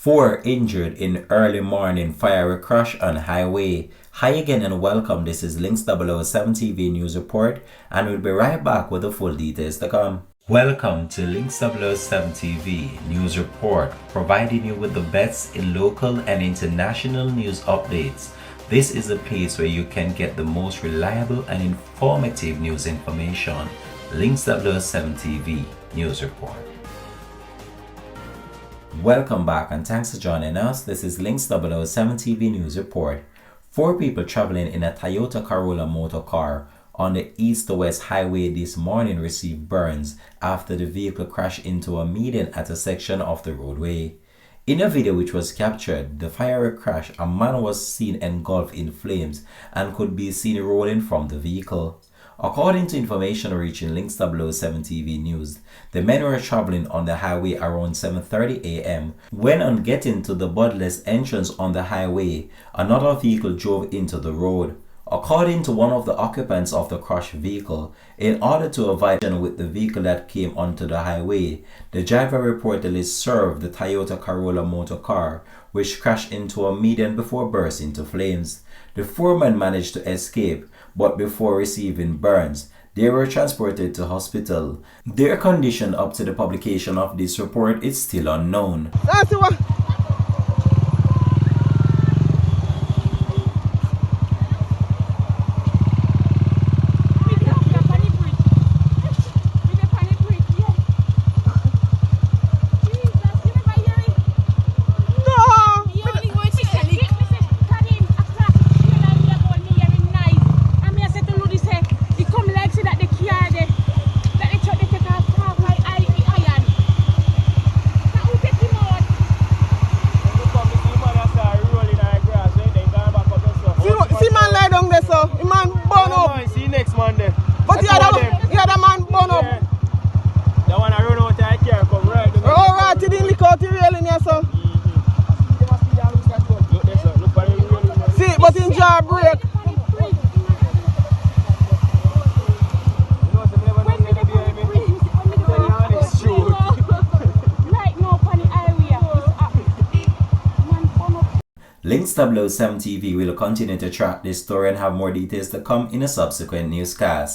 4 injured in early morning fiery crash on highway. Hi again and welcome. This is Links 007 TV News Report, and we'll be right back with the full details to come. Welcome to Links 007 TV News Report, providing you with the best in local and international news updates. This is a place where you can get the most reliable and informative news information. Links 007 TV News Report. Welcome back and thanks for joining us. This is Links 007 TV News Report. 4 people traveling in a Toyota Corolla motor car on the east to west highway this morning received burns after the vehicle crashed into a median at a section of the roadway. In a video which was captured, the fiery crash, a man was seen engulfed in flames and could be seen rolling from the vehicle. According to information reaching Links 007 TV News, the men were traveling on the highway around 7:30 a.m. When on getting to the budless entrance on the highway, another vehicle drove into the road. According to one of the occupants of the crashed vehicle, in order to avoid collision with the vehicle that came onto the highway, the driver reportedly swerved the Toyota Corolla motor car, which crashed into a median before bursting into flames. The 4 men managed to escape, but before receiving burns, they were transported to hospital. Their condition up to the publication of this report is still unknown. Monday. But the other man burn up. Yeah. The one I run out I can't come right. Oh right, he didn't lick out the railing here, so. Look there, sir. Look for the railing. See, but in jar break. Links 007 TV will continue to track this story and have more details to come in a subsequent newscast.